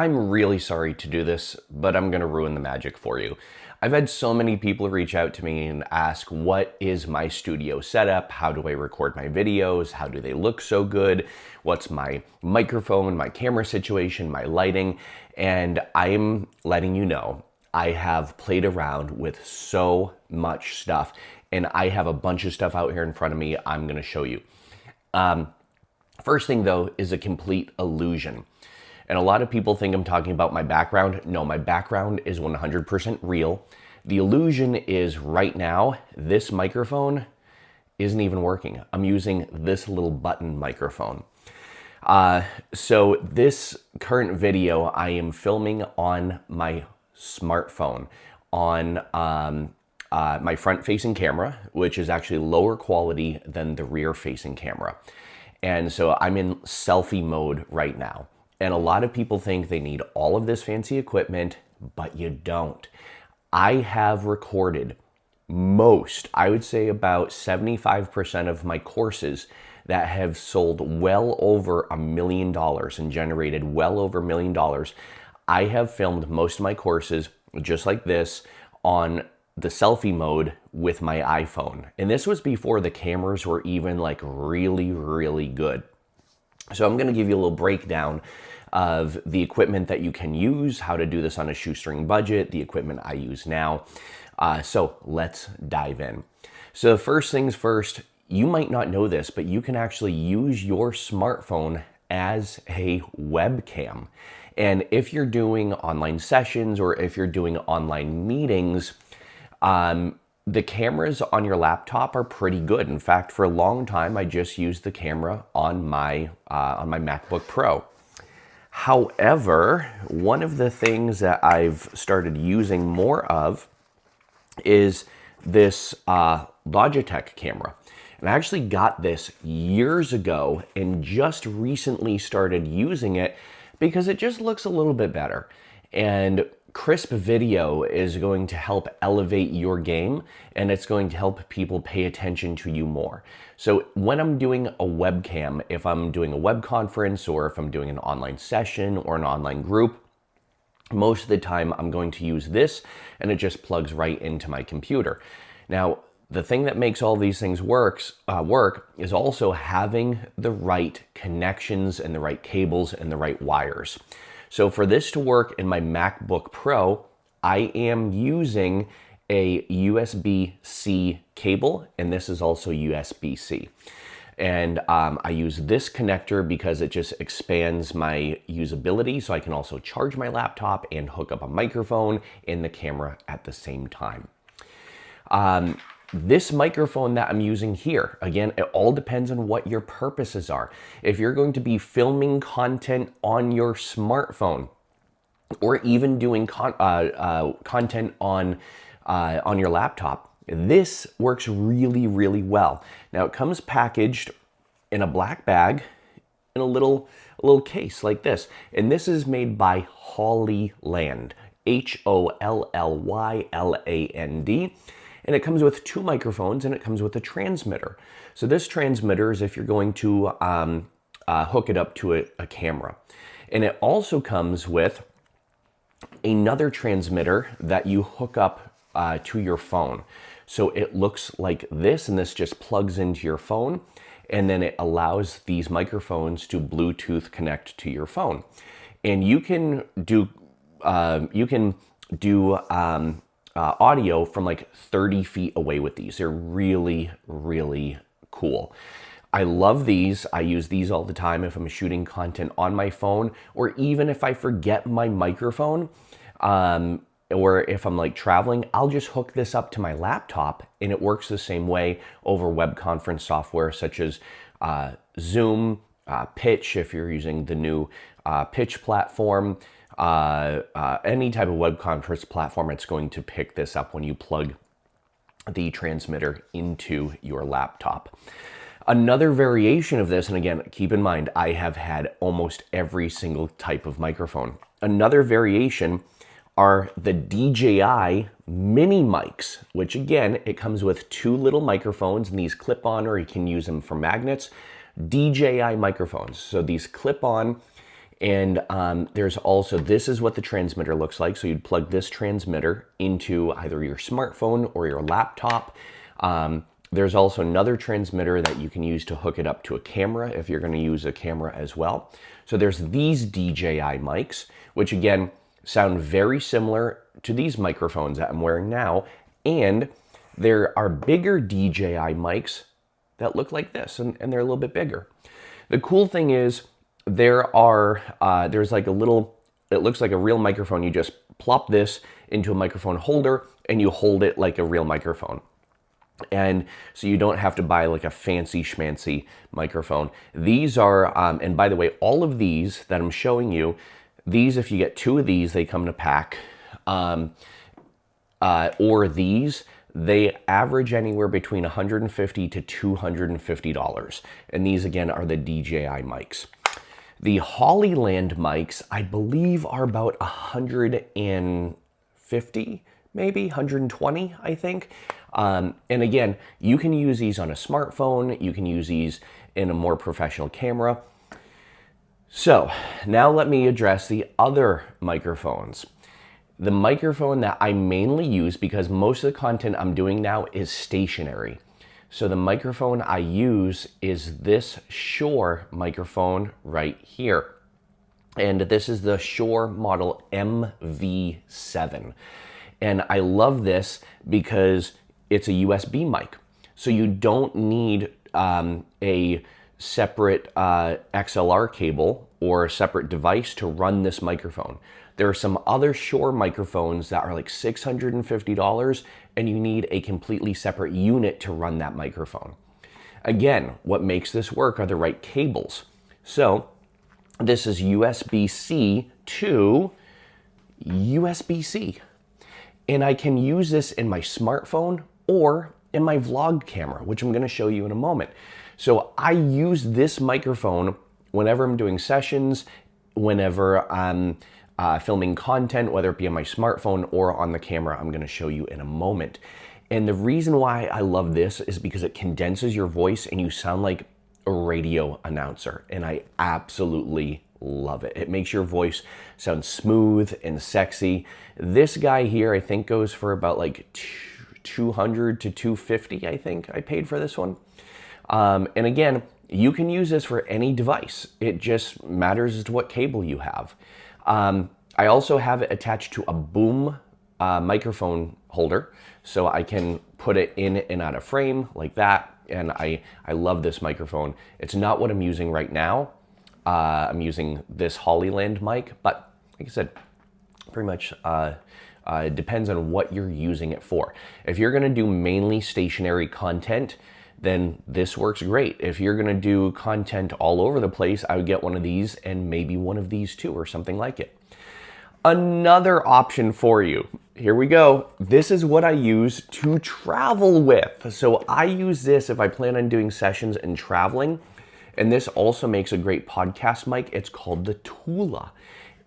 I'm really sorry to do this, but I'm gonna ruin the magic for you. I've had so many people reach out to me and ask, what is my studio setup? How do I record my videos? How do they look so good? What's my microphone, my camera situation, my lighting? And I'm letting you know, I have played around with so much stuff, and I have a bunch of stuff out here in front of me I'm gonna show you. First thing though is a complete illusion. And a lot of people think I'm talking about my background. No, my background is 100% real. The illusion is right now, this microphone isn't even working. I'm using this little button microphone. So this current video I am filming on my smartphone on my front-facing camera, which is actually lower quality than the rear-facing camera. And so I'm in selfie mode right now. And a lot of people think they need all of this fancy equipment, but you don't. I have recorded most, I would say about 75% of my courses that have sold well over $1 million and generated well over $1 million. I have filmed most of my courses just like this on the selfie mode with my iPhone. And this was before the cameras were even like really, really good. So I'm gonna give you a little breakdown of the equipment that you can use, how to do this on a shoestring budget, the equipment I use now. So let's dive in. So first things first, you might not know this, but you can actually use your smartphone as a webcam. And if you're doing online sessions or if you're doing online meetings, the cameras on your laptop are pretty good. In fact, for a long time, I just used the camera on my MacBook Pro. However, one of the things that I've started using more of is this Logitech camera. And I actually got this years ago and just recently started using it because it just looks a little bit better. And crisp video is going to help elevate your game, and it's going to help people pay attention to you more. So when I'm doing a webcam, if I'm doing a web conference or if I'm doing an online session or an online group, most of the time I'm going to use this and it just plugs right into my computer. Now, the thing that makes all these things work is also having the right connections and the right cables and the right wires. So for this to work in my MacBook Pro, I am using a USB-C cable, and this is also USB-C. And I use this connector because it just expands my usability, so I can also charge my laptop and hook up a microphone and the camera at the same time. This microphone that I'm using here, again, it all depends on what your purposes are. If you're going to be filming content on your smartphone, or even doing content on your laptop, this works really, really well. Now it comes packaged in a black bag in a little case like this, and this is made by Hollyland, Holllyland. And it comes with 2 microphones and it comes with a transmitter. So this transmitter is if you're going to hook it up to a camera. And it also comes with another transmitter that you hook up to your phone. So it looks like this, and this just plugs into your phone, and then it allows these microphones to Bluetooth connect to your phone. And you can do audio from like 30 feet away with these. They're really, really cool. I love these. I use these all the time if I'm shooting content on my phone, or even if I forget my microphone, or if I'm like traveling, I'll just hook this up to my laptop, and it works the same way over web conference software such as Zoom, Pitch, if you're using the new Pitch platform. Any type of web conference platform, it's going to pick this up when you plug the transmitter into your laptop. Another variation of this, and again, keep in mind, I have had almost every single type of microphone. Another variation are the DJI mini mics, which again, it comes with 2 little microphones, and these clip on, or you can use them for magnets. DJI microphones. So these clip on, And there's also, this is what the transmitter looks like. So you'd plug this transmitter into either your smartphone or your laptop. There's also another transmitter that you can use to hook it up to a camera if you're going to use a camera as well. So there's these DJI mics, which again sound very similar to these microphones that I'm wearing now. And there are bigger DJI mics that look like this, and they're a little bit bigger. The cool thing is there's like a little, it looks like a real microphone. You just plop this into a microphone holder and you hold it like a real microphone. And so you don't have to buy like a fancy schmancy microphone. These are, and by the way, all of these that I'm showing you, these, if you get 2 of these, they come in a pack. Or these, they average anywhere between $150 to $250. And these again are the DJI mics. The Hollyland mics, I believe, are about 150, maybe 120, I think. And again, you can use these on a smartphone. You can use these in a more professional camera. So now let me address the other microphones. The microphone that I mainly use, because most of the content I'm doing now is stationary. So the microphone I use is this Shure microphone right here. And this is the Shure model MV7. And I love this because it's a USB mic. So you don't need a separate XLR cable or a separate device to run this microphone. There are some other Shure microphones that are like $650 and you need a completely separate unit to run that microphone. Again, what makes this work are the right cables. So this is USB-C to USB-C. And I can use this in my smartphone or in my vlog camera, which I'm going to show you in a moment. So I use this microphone whenever I'm doing sessions, whenever I'm filming content, whether it be on my smartphone or on the camera. I'm going to show you in a moment. And the reason why I love this is because it condenses your voice and you sound like a radio announcer. And I absolutely love it. It makes your voice sound smooth and sexy. This guy here, I think, goes for about like $200 to $250. I think I paid for this one. And again, you can use this for any device. It just matters as to what cable you have. I also have it attached to a boom microphone holder, so I can put it in and out of frame like that. And I love this microphone. It's not what I'm using right now. I'm using this Hollyland mic, but like I said, pretty much it depends on what you're using it for. If you're gonna do mainly stationary content, then this works great. If you're gonna do content all over the place, I would get one of these and maybe one of these too, or something like it. Another option for you, here we go. This is what I use to travel with. So I use this if I plan on doing sessions and traveling. And this also makes a great podcast mic. It's called the Tula.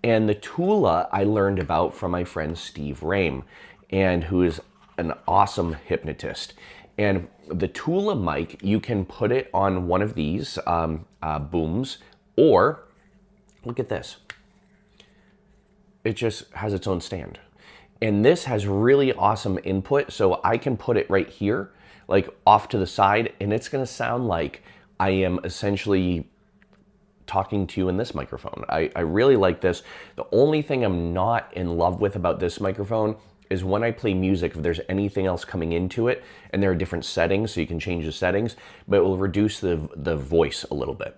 And the Tula I learned about from my friend Steve Rame, and who is an awesome hypnotist. And the Tula mic, you can put it on one of these booms, or look at this. It just has its own stand. And this has really awesome input, so I can put it right here, like off to the side, and it's gonna sound like I am essentially talking to you in this microphone. I really like this. The only thing I'm not in love with about this microphone is when I play music, if there's anything else coming into it, and there are different settings, so you can change the settings, but it will reduce the voice a little bit.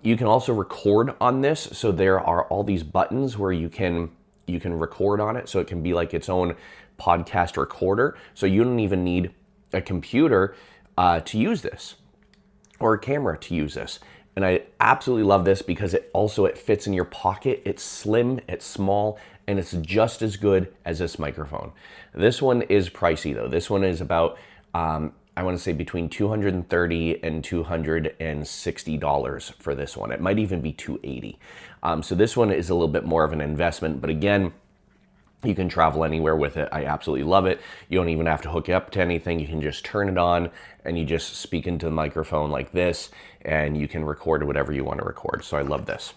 You can also record on this, so there are all these buttons where you can record on it, so it can be like its own podcast recorder, so you don't even need a computer to use this, or a camera to use this. And I absolutely love this because it fits in your pocket. It's slim, it's small, and it's just as good as this microphone. This one is pricey though. This one is about, I want to say between $230 and $260 for this one. It might even be $280. So this one is a little bit more of an investment, but again, you can travel anywhere with it. I absolutely love it. You don't even have to hook it up to anything. You can just turn it on and you just speak into the microphone like this, and you can record whatever you want to record. So I love this.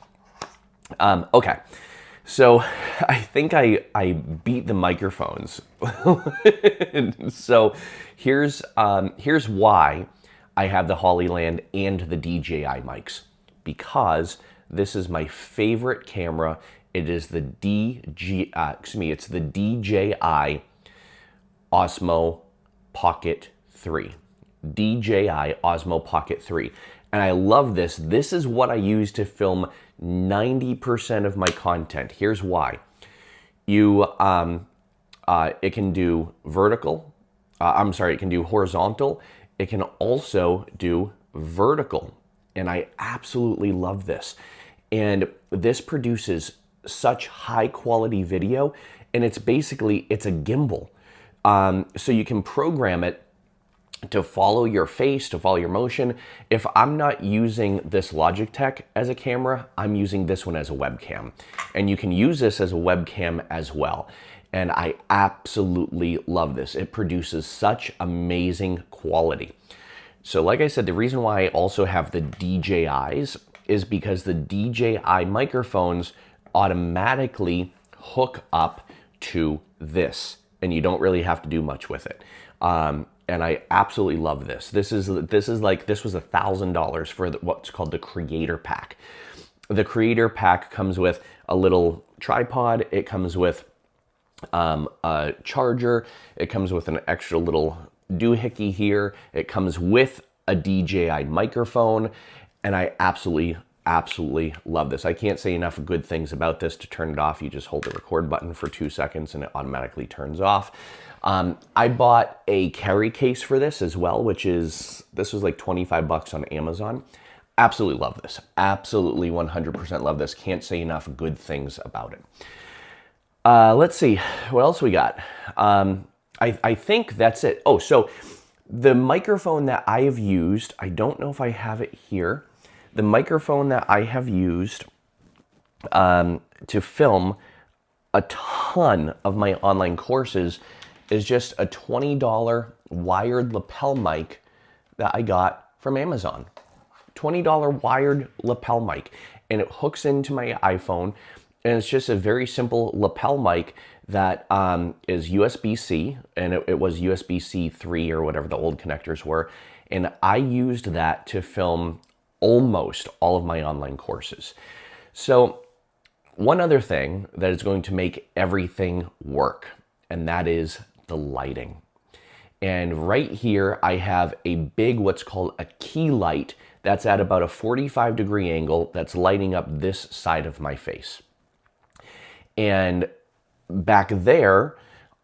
Okay, so I think I beat the microphones. So here's why I have the Hollyland and the DJI mics, because this is my favorite camera. It is the it's the DJI Osmo Pocket 3. DJI Osmo Pocket 3. And I love this. This is what I use to film 90% of my content. Here's why. It can do vertical. It can do horizontal. It can also do vertical. And I absolutely love this. And this produces such high quality video. And it's a gimbal. So you can program it to follow your face, to follow your motion. If I'm not using this Logitech as a camera, I'm using this one as a webcam. And you can use this as a webcam as well. And I absolutely love this. It produces such amazing quality. So like I said, the reason why I also have the DJIs is because the DJI microphones automatically hook up to this, and you don't really have to do much with it. And I absolutely love this. This was $1,000 for what's called the Creator Pack. The Creator Pack comes with a little tripod. It comes with a charger. It comes with an extra little doohickey here. It comes with a DJI microphone, and I absolutely love this. I can't say enough good things about this. To turn it off, you just hold the record button for 2 seconds and it automatically turns off. I bought a carry case for this as well, this was like 25 bucks on Amazon. Absolutely love this. Absolutely 100% love this. Can't say enough good things about it. Let's see, what else we got? I think that's it. Oh, so the microphone that I have used, I don't know if I have it here. The microphone that I have used to film a ton of my online courses is just a $20 wired lapel mic that I got from Amazon. $20 wired lapel mic, and it hooks into my iPhone, and it's just a very simple lapel mic that is USB-C, and it was USB-C 3 or whatever the old connectors were, and I used that to film almost all of my online courses. So one other thing that is going to make everything work, and that is the lighting. And right here I have a big, what's called a key light, that's at about a 45-degree angle, that's lighting up this side of my face. And back there,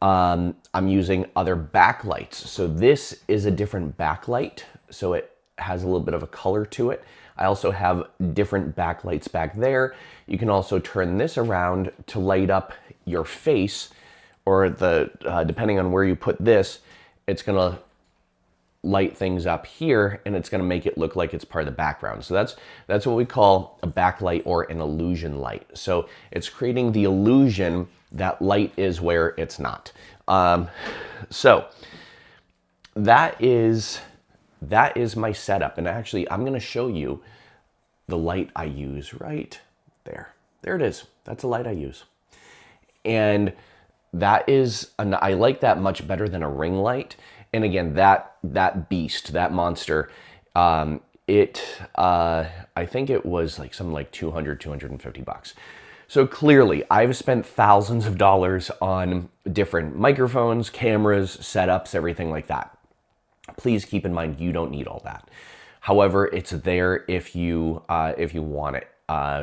I'm using other backlights. So this is a different backlight, so it has a little bit of a color to it. I also have different backlights back there. You can also turn this around to light up your face, or depending on where you put this, it's gonna light things up here, and it's gonna make it look like it's part of the background. So that's what we call a backlight or an illusion light. So it's creating the illusion that light is where it's not. So that is my setup. And actually, I'm gonna show you the light I use right there. There it is. That's the light I use. And I like that much better than a ring light. And again, that beast, that monster, I think it was like something like 250 bucks. So clearly I've spent thousands of dollars on different microphones, cameras, setups, everything like that. Please keep in mind, you don't need all that. However, it's there if you want it.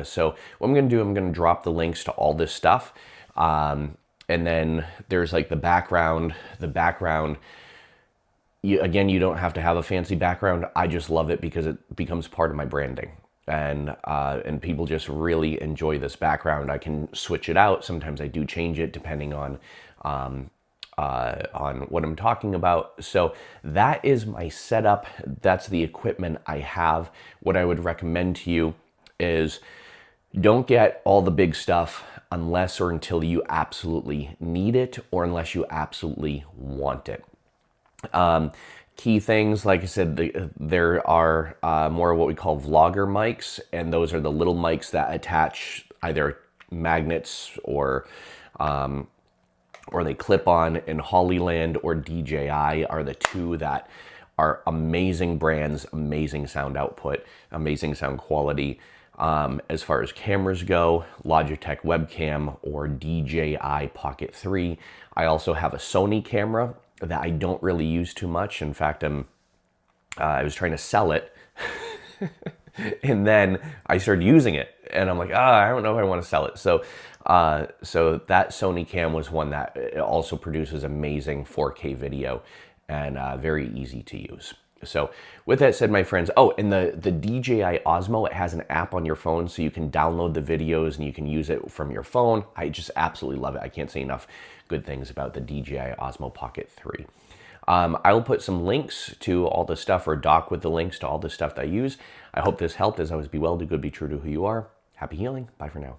So what I'm gonna do, I'm gonna drop the links to all this stuff. And then there's like the background. Again, you don't have to have a fancy background. I just love it because it becomes part of my branding. And people just really enjoy this background. I can switch it out. Sometimes I do change it depending on what I'm talking about. So that is my setup. That's the equipment I have. What I would recommend to you is don't get all the big stuff unless or until you absolutely need it, or unless you absolutely want it. Key things, like I said, there are more what we call vlogger mics, and those are the little mics that attach either magnets or they clip on, and Hollyland or DJI are the two that are amazing brands, amazing sound output, amazing sound quality. As far as cameras go, Logitech webcam or DJI Pocket 3. I also have a Sony camera that I don't really use too much. In fact, I was trying to sell it and then I started using it and I'm like, I don't know if I want to sell it. So that Sony cam was one that also produces amazing 4K video and very easy to use. So with that said, my friends, and the DJI Osmo, it has an app on your phone so you can download the videos and you can use it from your phone. I just absolutely love it. I can't say enough good things about the DJI Osmo Pocket 3. I'll put some links to all the stuff, or doc with the links to all the stuff that I use. I hope this helped. As always, be well, do good, be true to who you are. Happy healing. Bye for now.